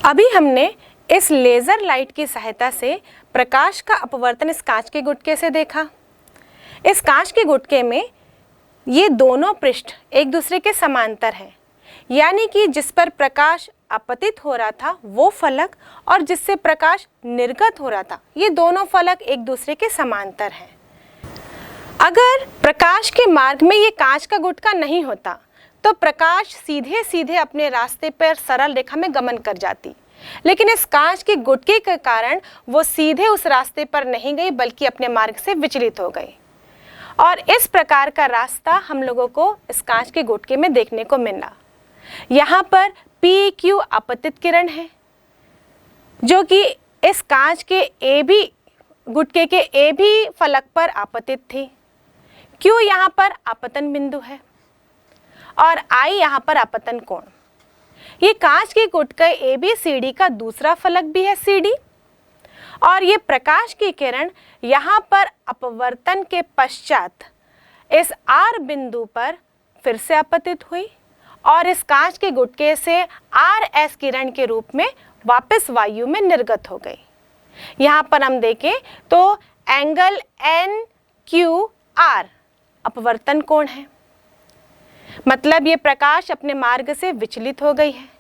अभी हमने इस लेज़र लाइट की सहायता से प्रकाश का अपवर्तन इस कांच के गुटके से देखा। इस कांच के गुटके में ये दोनों पृष्ठ एक दूसरे के समांतर हैं, यानी कि जिस पर प्रकाश अपतित हो रहा था वो फलक और जिससे प्रकाश निर्गत हो रहा था ये दोनों फलक एक दूसरे के समांतर हैं। अगर प्रकाश के मार्ग में ये कांच का गुटका नहीं होता तो प्रकाश सीधे सीधे अपने रास्ते पर सरल रेखा में गमन कर जाती, लेकिन इस कांच के गुटके के कारण वो सीधे उस रास्ते पर नहीं गई बल्कि अपने मार्ग से विचलित हो गई। और इस प्रकार का रास्ता हम लोगों को इस कांच के गुटके में देखने को मिला। यहाँ पर PQ आपतित किरण है जो कि इस कांच के AB गुटके के AB फलक पर आपतित थी। Q यहाँ पर आपतन बिंदु है और I यहाँ पर आपतन कोण। ये कांच के गुटके ABCD का दूसरा फलक भी है CD, और ये प्रकाश की किरण यहाँ पर अपवर्तन के पश्चात इस R बिंदु पर फिर से आपतित हुई और इस कांच के गुटके से RS किरण के रूप में वापस वायु में निर्गत हो गई। यहाँ पर हम देखें तो एंगल NQR अपवर्तन कोण है, मतलब ये प्रकाश अपने मार्ग से विचलित हो गई है।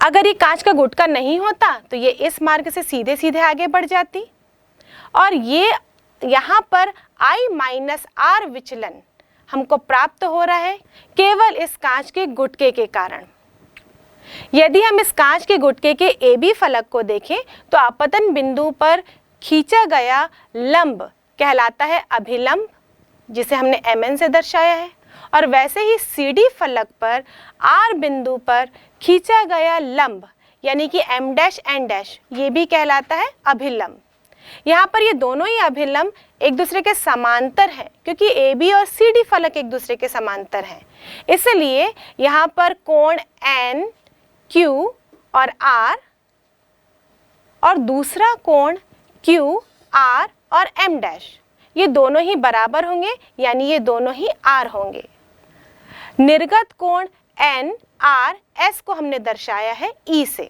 अगर ये कांच का गुटका नहीं होता तो ये इस मार्ग से सीधे सीधे आगे बढ़ जाती और ये यहाँ पर I-R विचलन हमको प्राप्त हो रहा है केवल इस कांच के गुटके के कारण। यदि हम इस कांच के गुटके के AB फलक को देखें तो आपतन बिंदु पर खींचा गया लंब कहलाता है अभिलंब, जिसे हमने MN से दर्शाया है, और वैसे ही CD फलक पर R बिंदु पर खींचा गया लंब यानी कि M' ये भी कहलाता है अभिलंब। यहाँ पर ये दोनों ही अभिलंब एक दूसरे के समांतर हैं क्योंकि AB और CD फलक एक दूसरे के समांतर हैं, इसलिए यहाँ पर कोण N, Q और R और दूसरा कोण Q, R और M' ये दोनों ही बराबर होंगे, यानी ये दोनों ही R होंगे। निर्गत कोण N, R, S को हमने दर्शाया है E से।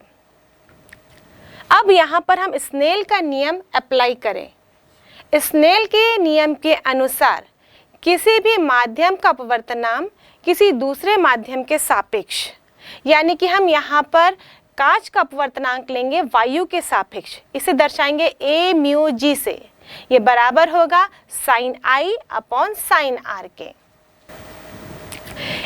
अब यहाँ पर हम स्नेल का नियम अप्लाई करें। स्नेल के नियम के अनुसार किसी भी माध्यम का अपवर्तनांक किसी दूसरे माध्यम के सापेक्ष, यानी कि हम यहाँ पर कांच का अपवर्तनांक लेंगे वायु के सापेक्ष, इसे दर्शाएंगे A म्यू G से। ये बराबर होगा sin I अपॉन sin R के।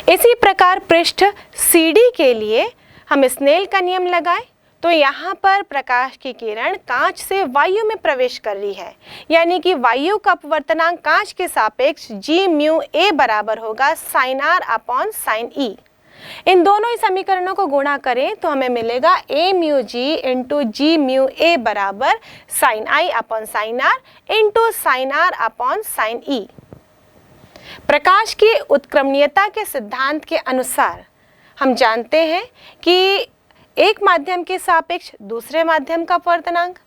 इसी प्रकार पृष्ठ CD के लिए हम स्नेल का नियम लगाएं तो यहाँ पर प्रकाश की किरण कांच से वायु में प्रवेश कर रही है, यानी कि वायु का अपवर्तनांक कांच के सापेक्ष G म्यू A बराबर होगा sin R upon sin E। इन दोनों ही समीकरणों को गुणा करें तो हमें मिलेगा A mu G into G mu A बराबर sin I अपॉन sin R into sin R upon sin E। प्रकाश की उत्क्रमणीयता के सिद्धांत के अनुसार हम जानते हैं कि एक माध्यम के सापेक्ष दूसरे माध्यम का अपवर्तनांक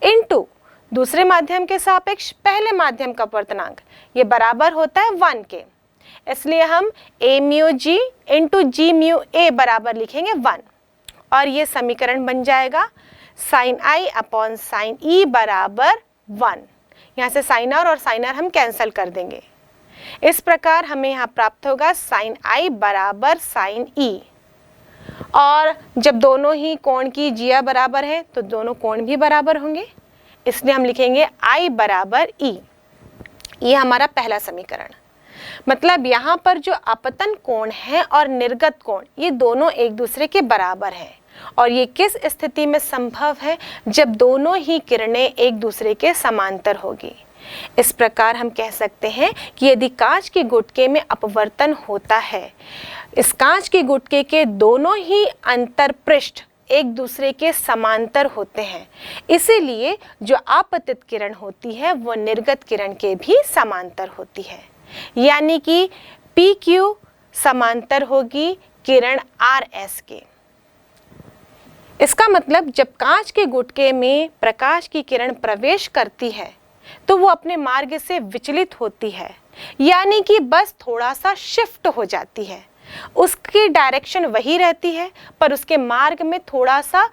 इंटू दूसरे माध्यम के सापेक्ष पहले माध्यम का अपवर्तनांक ये बराबर होता है 1 के, इसलिए हम A mu G into G mu A बराबर लिखेंगे 1 और ये समीकरण बन जाएगा sin I अपॉन sin E बराबर 1। यहाँ से sin R और sin R हम कैंसिल कर देंगे। इस प्रकार हमें यहाँ प्राप्त होगा sin I बराबर sin E, और जब दोनों ही कोण की जिया बराबर है तो दोनों कोण भी बराबर होंगे, इसलिए हम लिखेंगे I बराबर E। ये हमारा पहला समीकरण। मतलब यहाँ पर जो आपतन कोण है और निर्गत कोण ये दोनों एक दूसरे के बराबर हैं, और ये किस स्थिति में संभव है? जब दोनों ही किरणें एक दूसरे के समांतर होगी। इस प्रकार हम कह सकते हैं कि यदि कांच के गुटके में अपवर्तन होता है, इस कांच के गुटके के दोनों ही अंतर पृष्ठ एक दूसरे के समांतर होते हैं, इसीलिए जो आपतित किरण होती है वो निर्गत किरण के भी समांतर होती है, यानी कि PQ समांतर होगी किरण RS के। इसका मतलब जब कांच के गुटके में प्रकाश की किरण प्रवेश करती है तो वो अपने मार्ग से विचलित होती है, यानी कि बस थोड़ा सा शिफ्ट हो जाती है। उसकी डायरेक्शन वही रहती है, पर उसके मार्ग में थोड़ा सा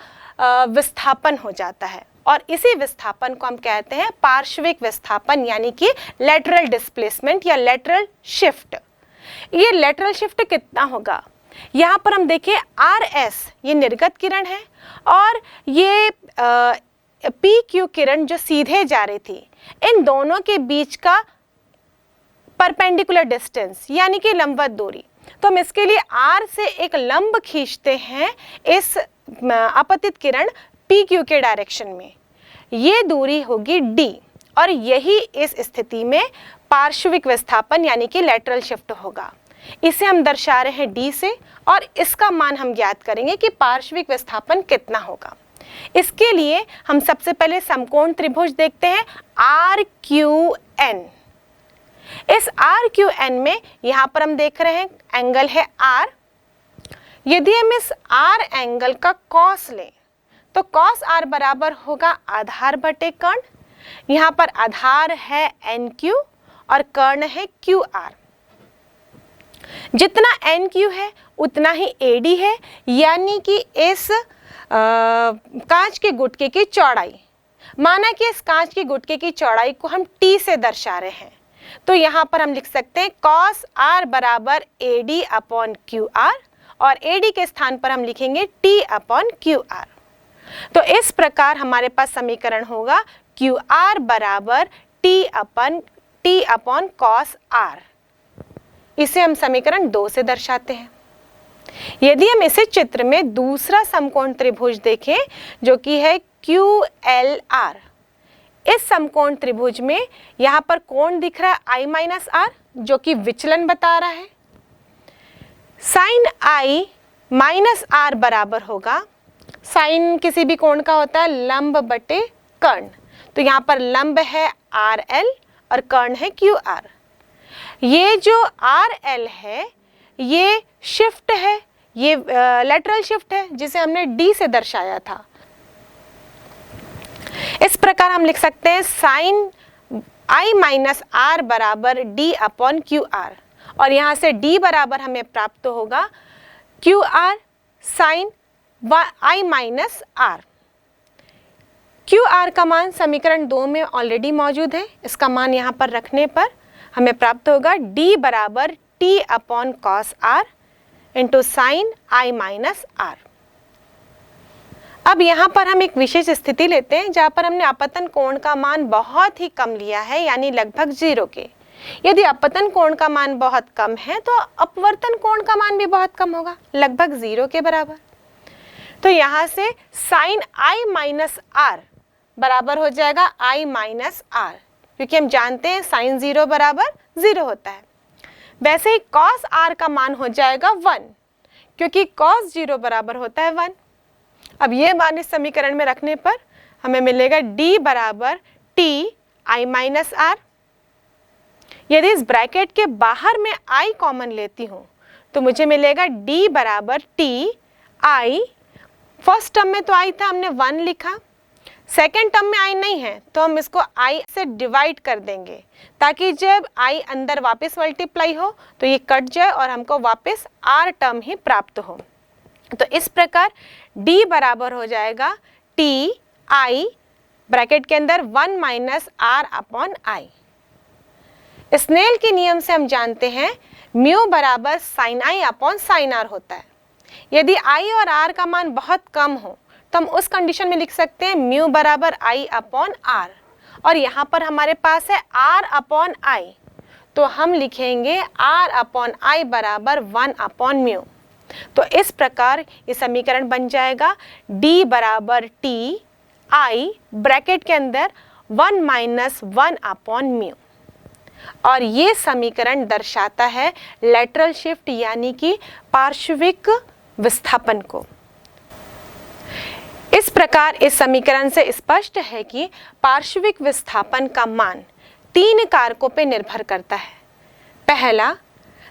विस्थापन हो जाता है, और इसी विस्थापन को हम कहते हैं पार्श्विक विस्थापन, यानी कि लेटरल डिस्प्लेसमेंट या लेटरल शिफ्ट। ये लेटरल शिफ्ट कितना होगा, यहाँ पर हम देखें RS ये निर्गत किरण है, और ये PQ किरण जो सीधे जा रही थी, इन दोनों के बीच का परपेंडिकुलर डिस्टेंस यानी कि लंबवत दूरी, तो हम इसके लिए R से एक लंब खींचते हैं इस अपतित किरण PQ के डायरेक्शन में, ये दूरी होगी D, और यही इस स्थिति में पार्श्विक विस्थापन यानी कि लेटरल शिफ्ट होगा। इसे हम दर्शा रहे हैं D से, और इसका मान हम ज्ञात करेंगे कि पार्श्विक विस्थापन कितना होगा। इसके लिए हम सबसे पहले समकोण त्रिभुज देखते हैं RQN। इस RQN में यहाँ पर हम देख रहे हैं एंगल है R। यदि हम इस R एंगल का कॉस लें तो कॉस R बराबर होगा आधार बटे कर्ण। यहाँ पर आधार है NQ और कर्ण है QR। जितना NQ है उतना ही AD है, यानी कि इस कांच के गुटके की चौड़ाई, माना कि इस कांच के गुटके की चौड़ाई को हम T से दर्शा रहे हैं, तो यहाँ पर हम लिख सकते हैं cos R बराबर AD अपॉन QR, और AD के स्थान पर हम लिखेंगे T अपॉन QR। तो इस प्रकार हमारे पास समीकरण होगा QR बराबर T अपॉन cos R। इसे हम समीकरण 2 से दर्शाते हैं। यदि हम इसे चित्र में दूसरा समकोण त्रिभुज देखें जो कि है QLR, इस समकोण त्रिभुज में यहाँ पर कोण दिख रहा है I माइनस R जो कि विचलन बता रहा है। साइन I माइनस R बराबर होगा, साइन किसी भी कोण का होता है लंब बटे कर्ण, तो यहाँ पर लंब है RL और कर्ण है QR। ये जो RL है ये शिफ्ट है, ये लेटरल शिफ्ट है जिसे हमने D से दर्शाया था। इस प्रकार हम लिख सकते हैं साइन I माइनस R बराबर D अपॉन QR, और यहाँ से D बराबर हमें प्राप्त होगा QR sine I minus R। QR का मान समीकरण 2 में ऑलरेडी मौजूद है, इसका मान यहाँ पर रखने पर हमें प्राप्त होगा D बराबर T upon cos R into sine I minus R। अब यहाँ पर हम एक विशेष स्थिति लेते हैं जहाँ पर हमने अपतन कोण का मान बहुत ही कम लिया है, यानी लगभग 0 के। यदि अपतन कोण का मान बहुत कम है तो अपवर्तन कोण का मान भी बहुत कम होगा, लगभग 0 के बराबर। तो यहाँ से साइन I माइनस R बराबर हो जाएगा I माइनस R, क्योंकि हम जानते हैं साइन 0 बराबर 0 होता है। वैसे ही कॉस R का मान हो जाएगा 1, क्योंकि कॉस 0 बराबर होता है 1। अब ये मान इस समीकरण में रखने पर हमें मिलेगा D बराबर T I माइनस R। यदि इस ब्रैकेट के बाहर मैं I कॉमन लेती हूँ तो मुझे मिलेगा D बराबर T I। फर्स्ट टर्म में तो I था, हमने 1 लिखा, सेकेंड टर्म में I नहीं है तो हम इसको I से डिवाइड कर देंगे ताकि जब I अंदर वापस मल्टीप्लाई हो तो ये कट जाए और हमको वापस R टर्म ही प्राप्त हो। तो इस प्रकार D बराबर हो जाएगा T I ब्रैकेट के अंदर 1 minus R upon I। Snell के नियम से हम जानते हैं म्यू बराबर sine I upon sine R होता है। यदि I और R का मान बहुत कम हो तो हम उस कंडीशन में लिख सकते हैं म्यू बराबर I अपॉन R, और यहाँ पर हमारे पास है R अपॉन I, तो हम लिखेंगे R अपॉन I बराबर 1 अपॉन म्यू। तो इस प्रकार ये समीकरण बन जाएगा D बराबर T I ब्रैकेट के अंदर 1 माइनस 1 अपॉन म्यू, और ये समीकरण दर्शाता है लेटरल शिफ्ट यानी कि पार्श्विक विस्थापन को। इस प्रकार इस समीकरण से स्पष्ट है कि पार्श्विक विस्थापन का मान 3 कारकों पर निर्भर करता है। पहला,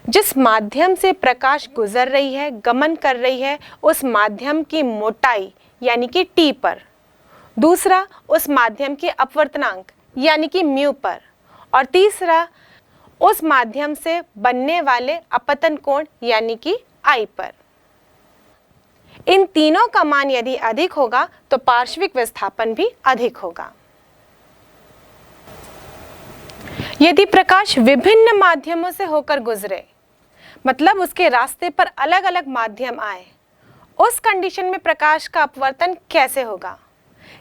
जिस माध्यम से प्रकाश गुजर रही है, गमन कर रही है, उस माध्यम की मोटाई यानी कि T पर। दूसरा, उस माध्यम के अपवर्तनांक यानी कि म्यू पर। और तीसरा, उस माध्यम से बनने वाले अपतन कोण यानी कि I पर। इन तीनों का मान यदि अधिक होगा तो पार्श्विक विस्थापन भी अधिक होगा। यदि प्रकाश विभिन्न माध्यमों से होकर गुजरे, मतलब उसके रास्ते पर अलग अलग माध्यम आए, उस कंडीशन में प्रकाश का अपवर्तन कैसे होगा?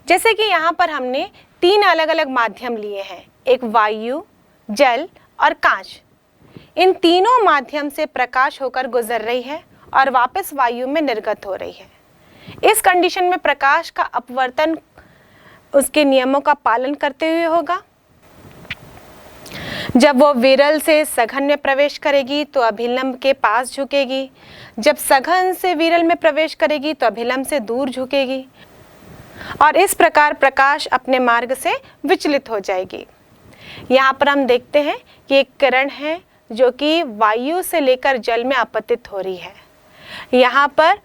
जैसे कि यहाँ पर हमने 3 अलग अलग माध्यम लिए हैं, एक वायु, जल और कांच। इन तीनों माध्यम से प्रकाश होकर गुजर रही है और वापस वायु में निर्गत हो रही है। इस कंडीशन में प्रकाश का अपवर्तन उसके नियमों का पालन करते हुए होगा। जब वो विरल से सघन में प्रवेश करेगी तो अभिलंब के पास झुकेगी, जब सघन से विरल में प्रवेश करेगी तो अभिलंब से दूर झुकेगी, और इस प्रकार प्रकाश अपने मार्ग से विचलित हो जाएगी। यहाँ पर हम देखते हैं कि एक किरण है जो कि वायु से लेकर जल में आपतित हो रही है। यहाँ पर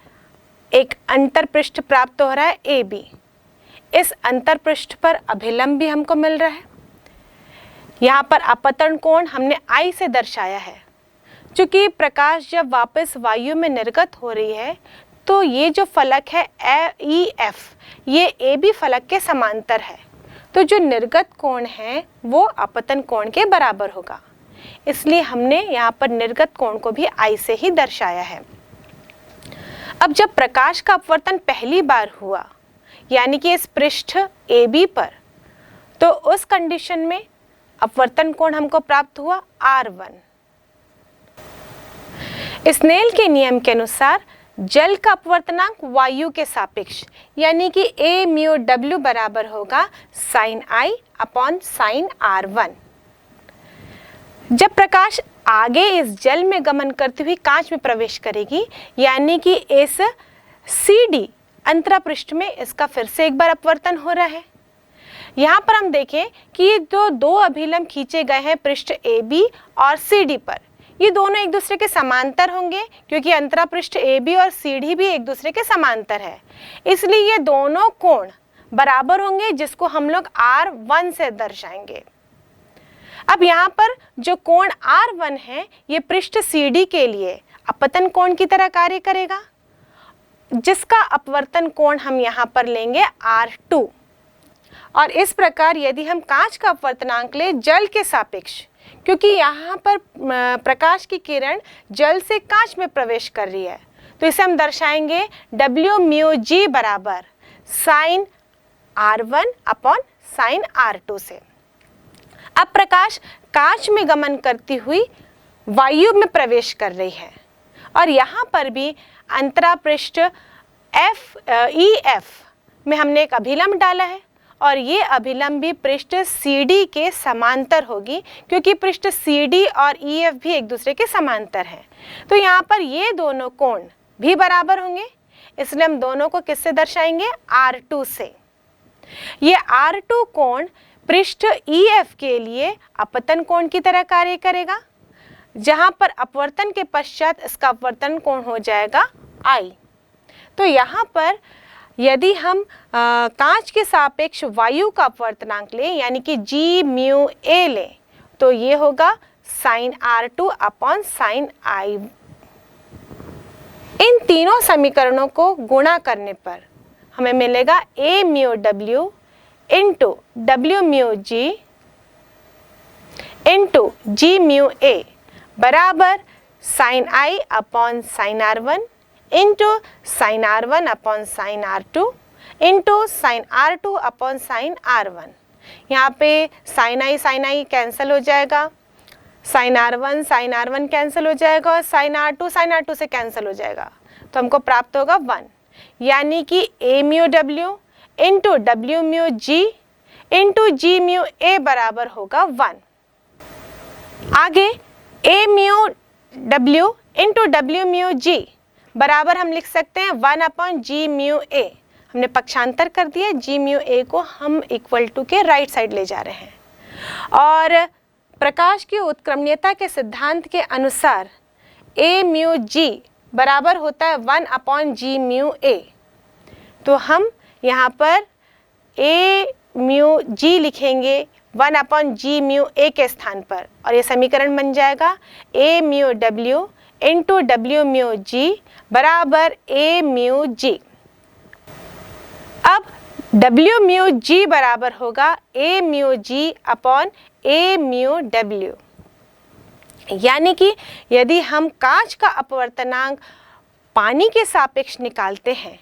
एक अंतरपृष्ठ प्राप्त हो रहा है AB। इस अंतरपृष्ठ पर अभिलंब भी हमको मिल रहा है। यहाँ पर अपतन कोण हमने I से दर्शाया है। चूंकि प्रकाश जब वापस वायु में निर्गत हो रही है तो ये जो फलक है EF, ये AB फलक के समांतर है, तो जो निर्गत कोण है वो अपतन कोण के बराबर होगा। इसलिए हमने यहाँ पर निर्गत कोण को भी I से ही दर्शाया है। अब जब प्रकाश का अपवर्तन पहली बार हुआ, यानी कि इस पृष्ठ AB पर, तो उस कंडीशन में अपवर्तन कोण हमको प्राप्त हुआ R1। स्नेल के नियम के अनुसार जल का अपवर्तनांक वायु के सापेक्ष यानी कि A म्यू W बराबर होगा sin I अपॉन sin R1। जब प्रकाश आगे इस जल में गमन करती हुई कांच में प्रवेश करेगी, यानी कि इस CD अंतरापृष्ठ में इसका फिर से एक बार अपवर्तन हो रहा है। यहाँ पर हम देखें कि ये जो 2 अभिलंब खींचे गए हैं पृष्ठ AB और CD पर, ये दोनों एक दूसरे के समांतर होंगे क्योंकि अंतरापृष्ठ AB और CD भी एक दूसरे के समांतर है। इसलिए ये दोनों कोण बराबर होंगे, जिसको हम लोग R1 से दर्शाएंगे। अब यहाँ पर जो कोण R1 है ये पृष्ठ CD के लिए अपतन कोण की तरह कार्य करेगा, जिसका अपवर्तन कोण हम यहाँ पर लेंगे R2। और इस प्रकार यदि हम कांच का अपवर्तनांक ले जल के सापेक्ष, क्योंकि यहाँ पर प्रकाश की किरण जल से कांच में प्रवेश कर रही है, तो इसे हम दर्शाएंगे W म्यू G बराबर sine R1 upon sine R2 से। अब प्रकाश कांच में गमन करती हुई वायु में प्रवेश कर रही है और यहाँ पर भी अंतरापृष्ठ EF में हमने एक अभिलंब डाला है और ये अभिलंब भी पृष्ठ CD के समांतर होगी, क्योंकि पृष्ठ CD और EF भी एक दूसरे के समांतर हैं। तो यहाँ पर ये दोनों कोण भी बराबर होंगे, इसलिए हम दोनों को किससे दर्शाएंगे? R2 से। ये R2 कोण पृष्ठ EF के लिए अपतन कोण की तरह कार्य करेगा, जहाँ पर अपवर्तन के पश्चात इसका अपवर्तन कोण हो जाएगा I। तो यहाँ पर यदि हम कांच के सापेक्ष वायु का अपवर्तनांक लें यानी कि G म्यू A लें, तो ये होगा sine R2 upon sine I। इन तीनों समीकरणों को गुणा करने पर हमें मिलेगा A mu W into W mu G into G mu A बराबर sine I upon sine R1 into sine R1 upon sine R2 into sine R2 upon sine R1। यहाँ पे साइन I कैंसिल हो जाएगा, sign R1 cancel हो जाएगा और sign R2 से cancel हो जाएगा, तो हमको प्राप्त होगा 1, यानी कि A mu W into W mu G into G mu A बराबर होगा 1। आगे A mu W into W mu G बराबर हम लिख सकते हैं 1 अपॉन G म्यू A। हमने पक्षांतर कर दिया, G म्यू A को हम इक्वल टू के राइट साइड ले जा रहे हैं। और प्रकाश की उत्क्रमणीयता के सिद्धांत के अनुसार A म्यू G बराबर होता है 1 अपॉन G म्यू A। तो हम यहाँ पर A म्यू G लिखेंगे 1/g/a के स्थान पर, और ये समीकरण बन जाएगा a/w इंटू w/g बराबर a/g। अब w/g बराबर होगा a/g अपॉन a/w, यानी कि यदि हम कांच का अपवर्तनांक पानी के सापेक्ष निकालते हैं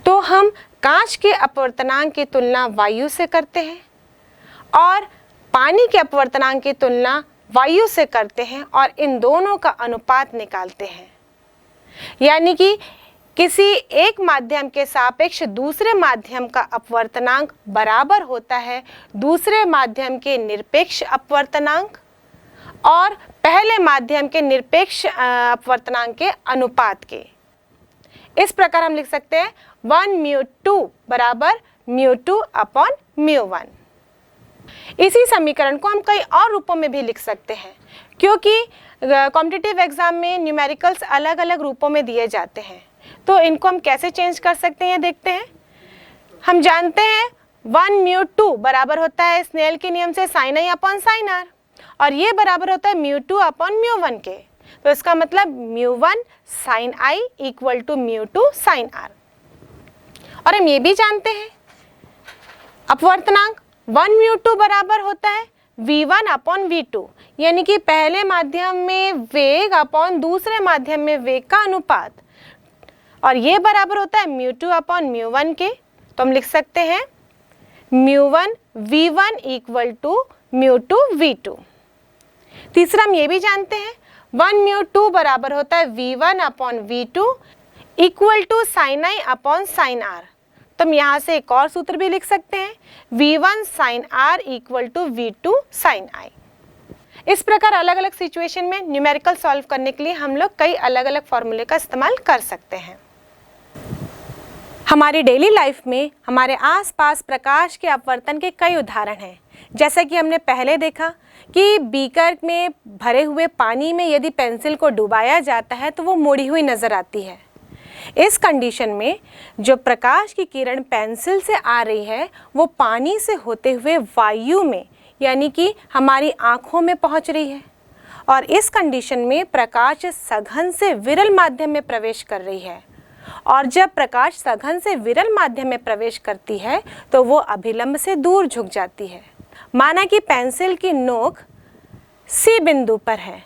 तो हम कांच के अपवर्तनांक की तुलना वायु से करते हैं और पानी के अपवर्तनांक की तुलना वायु से करते हैं और इन दोनों का अनुपात निकालते हैं। यानी कि किसी एक माध्यम के सापेक्ष दूसरे माध्यम का अपवर्तनांक बराबर होता है दूसरे माध्यम के निरपेक्ष अपवर्तनांक और पहले माध्यम के निरपेक्ष अपवर्तनांक के अनुपात के। इस प्रकार हम लिख सकते हैं 1/2 बराबर μ2 अपॉन μ1। इसी समीकरण को हम कई और रूपों में भी लिख सकते हैं, क्योंकि कॉम्पिटिटिव एग्जाम में न्यूमेरिकल्स अलग अलग रूपों में दिए जाते हैं, तो इनको हम कैसे चेंज कर सकते हैं देखते हैं। हम जानते हैं 1/2 बराबर होता है स्नेल के नियम से sin i अपॉन sin r, और ये बराबर होता है μ2 अपॉन μ1 के। तो इसका मतलब μ1 sin i equal to μ2 sin r। और हम ये भी जानते हैं अपवर्तनांक 1/2 बराबर होता है v1 अपॉन v2, यानी कि पहले माध्यम में वेग अपॉन दूसरे माध्यम में वेग का अनुपात, और ये बराबर होता है μ2 अपॉन μ1 के। तो हम लिख सकते हैं μ1 v1 इक्वल टू μ2 v2। तीसरा हम ये भी जानते हैं 1/2 बराबर होता है v1 upon v2 equal to sin i अपॉन sin r। तो हम यहाँ से एक और सूत्र भी लिख सकते हैं v1 sin r equal to v2 sin i। इस प्रकार अलग अलग सिचुएशन में न्यूमेरिकल सॉल्व करने के लिए हम लोग कई अलग अलग फॉर्मूले का इस्तेमाल कर सकते हैं। हमारी डेली लाइफ में हमारे आसपास प्रकाश के अपवर्तन के कई उदाहरण हैं। जैसा कि हमने पहले देखा कि बीकर में भरे हुए पानी में यदि पेंसिल को डुबाया जाता है तो वो मुड़ी हुई नज़र आती है। इस कंडीशन में जो प्रकाश की किरण पेंसिल से आ रही है वो पानी से होते हुए वायु में यानी कि हमारी आँखों में पहुँच रही है, और इस कंडीशन में प्रकाश सघन से विरल माध्यम में प्रवेश कर रही है, और जब प्रकाश सघन से विरल माध्यम में प्रवेश करती है तो वो अभिलंब से दूर झुक जाती है। माना कि पेंसिल की नोक C बिंदु पर है।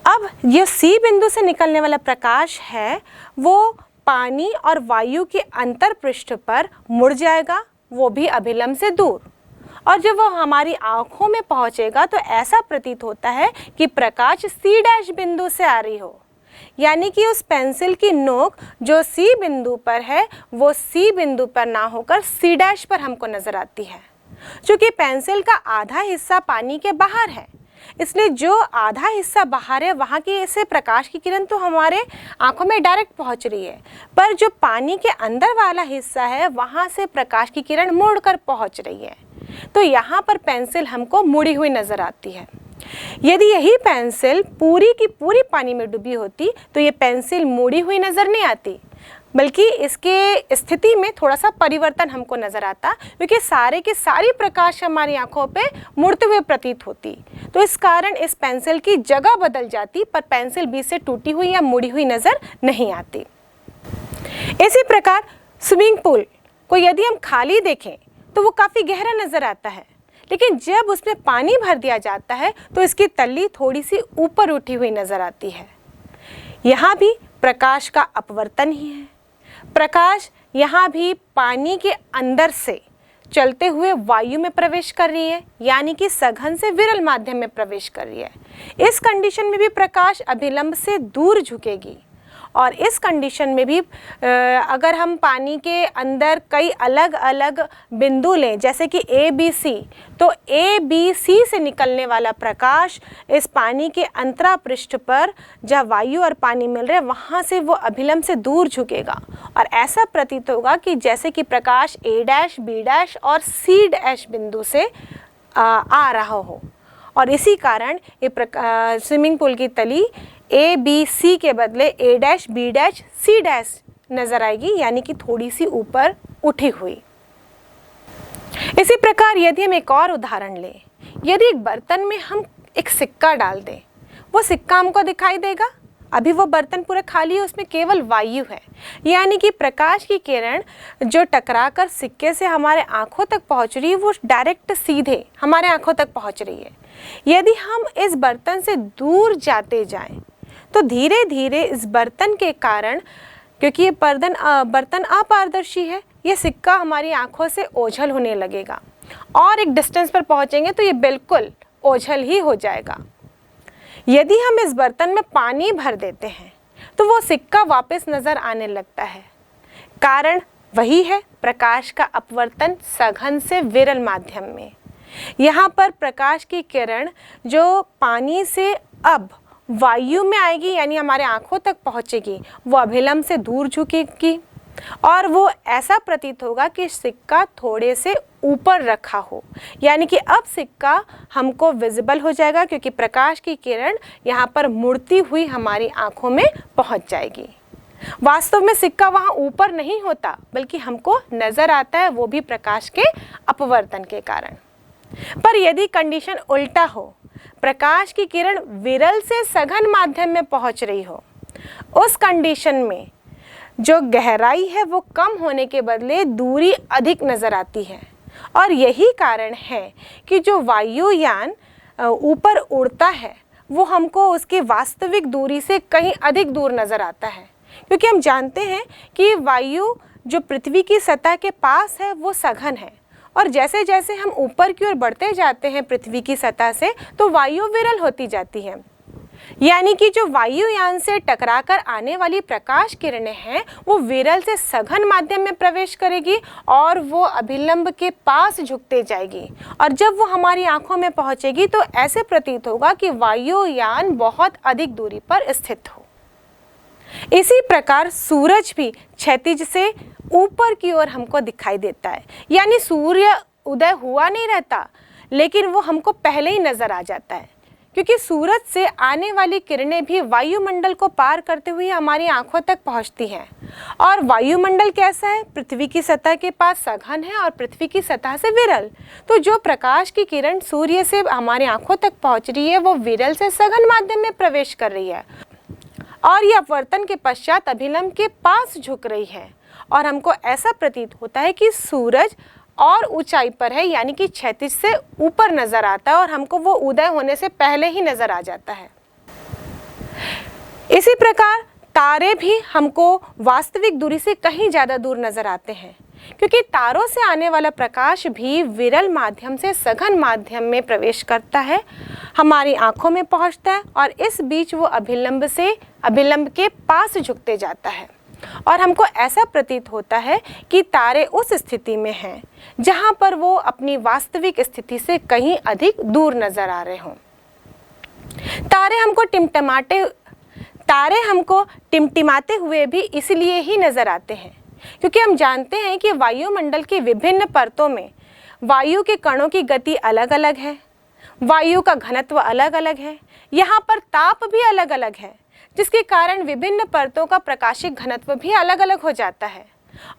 अब यह C बिंदु से निकलने वाला प्रकाश है वो पानी और वायु के अंतर पृष्ठ पर मुड़ जाएगा, वो भी अभिलंब से दूर, और जब वो हमारी आँखों में पहुँचेगा तो ऐसा प्रतीत होता है कि प्रकाश C' बिंदु से आ रही हो, यानी कि उस पेंसिल की नोक जो C बिंदु पर है वो C बिंदु पर ना होकर C' पर हमको नज़र आती है। चूँकि पेंसिल का आधा हिस्सा पानी के बाहर है, इसलिए जो आधा हिस्सा बाहर है वहाँ की से प्रकाश की किरण तो हमारे आँखों में डायरेक्ट पहुँच रही है, पर जो पानी के अंदर वाला हिस्सा है वहाँ से प्रकाश की किरण मुड़कर पहुँच रही है। तो यहाँ पर पेंसिल हमको मुड़ी हुई नज़र आती है। यदि यही पेंसिल पूरी की पूरी पानी में डूबी होती तो ये पेंसिल मुड़ी हुई नज़र नहीं आती, बल्कि इसके स्थिति में थोड़ा सा परिवर्तन हमको नज़र आता, क्योंकि सारे की सारी प्रकाश हमारी आंखों पे मुड़ते हुए प्रतीत होती। तो इस कारण इस पेंसिल की जगह बदल जाती, पर पेंसिल बीच से टूटी हुई या मुड़ी हुई नज़र नहीं आती। इसी प्रकार स्विमिंग पूल को यदि हम खाली देखें तो वो काफ़ी गहरा नज़र आता है, लेकिन जब उसमें पानी भर दिया जाता है तो इसकी तल्ली थोड़ी सी ऊपर उठी हुई नज़र आती है। यहाँ भी प्रकाश का अपवर्तन ही है। प्रकाश यहाँ भी पानी के अंदर से चलते हुए वायु में प्रवेश कर रही है, यानी कि सघन से विरल माध्यम में प्रवेश कर रही है। इस कंडीशन में भी प्रकाश अभिलंब से दूर झुकेगी, और इस कंडीशन में भी अगर हम पानी के अंदर कई अलग अलग बिंदु लें जैसे कि A, B, C, तो A, B, C से निकलने वाला प्रकाश इस पानी के अंतरा पृष्ठ पर जहाँ वायु और पानी मिल रहे हैं वहाँ से वो अभिलंब से दूर झुकेगा, और ऐसा प्रतीत होगा कि जैसे कि प्रकाश A', B' और C' बिंदु से आ रहा हो। और इसी कारण ये स्विमिंग पूल की तली A, B, C के बदले A', B', C' नज़र आएगी, यानी कि थोड़ी सी ऊपर उठी हुई। इसी प्रकार यदि हम एक और उदाहरण लें, यदि एक बर्तन में हम एक सिक्का डाल दें, वो सिक्का हमको दिखाई देगा। अभी वो बर्तन पूरा खाली है, उसमें केवल वायु है, यानी कि प्रकाश की किरण जो टकराकर सिक्के से हमारे आँखों तक पहुँच रही है वो डायरेक्ट सीधे हमारे आँखों तक पहुँच रही है। यदि हम इस बर्तन से दूर जाते जाएं तो धीरे धीरे इस बर्तन के कारण, क्योंकि ये बर्तन अपारदर्शी है, ये सिक्का हमारी आँखों से ओझल होने लगेगा और एक डिस्टेंस पर पहुँचेंगे तो ये बिल्कुल ओझल ही हो जाएगा। यदि हम इस बर्तन में पानी भर देते हैं तो वो सिक्का वापस नज़र आने लगता है। कारण वही है प्रकाश का अपवर्तन सघन से विरल माध्यम में। यहाँ पर प्रकाश की किरण जो पानी से अब वायु में आएगी, यानी हमारे आँखों तक पहुँचेगी, वो अभिलंब से दूर झुकेगी और वो ऐसा प्रतीत होगा कि सिक्का थोड़े से ऊपर रखा हो, यानी कि अब सिक्का हमको विजिबल हो जाएगा क्योंकि प्रकाश की किरण यहाँ पर मुड़ती हुई हमारी आँखों में पहुँच जाएगी। वास्तव में सिक्का वहाँ ऊपर नहीं होता बल्कि हमको नज़र आता है, वो भी प्रकाश के अपवर्तन के कारण। पर यदि कंडीशन उल्टा हो, प्रकाश की किरण विरल से सघन माध्यम में पहुँच रही हो, उस कंडीशन में जो गहराई है वो कम होने के बदले दूरी अधिक नज़र आती है और यही कारण है कि जो वायुयान ऊपर उड़ता है वो हमको उसकी वास्तविक दूरी से कहीं अधिक दूर नज़र आता है, क्योंकि हम जानते हैं कि वायु जो पृथ्वी की सतह के पास है वो सघन है और जैसे जैसे हम ऊपर की ओर बढ़ते जाते हैं पृथ्वी की सतह से तो वायु विरल होती जाती है। यानी कि जो वायुयान से टकराकर आने वाली प्रकाश किरणें हैं वो विरल से सघन माध्यम में प्रवेश करेगी और वो अभिलंब के पास झुकते जाएगी और जब वो हमारी आंखों में पहुंचेगी तो ऐसे प्रतीत होगा कि वायुयान बहुत अधिक दूरी पर स्थित हो। इसी प्रकार सूरज भी क्षैतिज से ऊपर की ओर हमको दिखाई देता है, यानी सूर्य उदय हुआ नहीं रहता लेकिन वो हमको पहले ही नजर आ जाता है, क्योंकि सूरज से आने वाली किरणें भी वायुमंडल को पार करते हुए हमारी आंखों तक पहुंचती हैं। और वायुमंडल कैसा है? पृथ्वी की सतह के पास सघन है और पृथ्वी की सतह से विरल। तो जो प्रकाश की किरण सूर्य से हमारी आंखों तक पहुंच रही है वो विरल से सघन माध्यम में प्रवेश कर रही है और ये अपवर्तन के पश्चात अभिलंब के पास झुक रही है और हमको ऐसा प्रतीत होता है कि सूरज और ऊंचाई पर है, यानी कि क्षैतिज से ऊपर नजर आता है और हमको वो उदय होने से पहले ही नजर आ जाता है। इसी प्रकार तारे भी हमको वास्तविक दूरी से कहीं ज़्यादा दूर नजर आते हैं, क्योंकि तारों से आने वाला प्रकाश भी विरल माध्यम से सघन माध्यम में प्रवेश करता है, हमारी आंखों में पहुंचता है और इस बीच वो अभिलंब के पास झुकते जाता है और हमको ऐसा प्रतीत होता है कि तारे उस स्थिति में हैं जहां पर वो अपनी वास्तविक स्थिति से कहीं अधिक दूर नजर आ रहे हों। तारे हमको टिमटिमाते हुए भी इसलिए ही नजर आते हैं क्योंकि हम जानते हैं कि वायुमंडल की विभिन्न परतों में वायु के कणों की गति अलग अलग है, वायु का घनत्व अलग अलग है, यहाँ पर ताप भी अलग अलग है, जिसके कारण विभिन्न परतों का प्रकाशिक घनत्व भी अलग अलग हो जाता है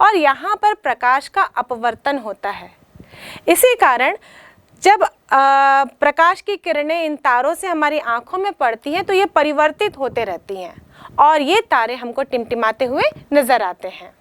और यहाँ पर प्रकाश का अपवर्तन होता है। इसी कारण जब प्रकाश की किरणें इन तारों से हमारी आंखों में पड़ती हैं तो ये परिवर्तित होते रहती हैं और ये तारे हमको टिमटिमाते हुए नजर आते हैं।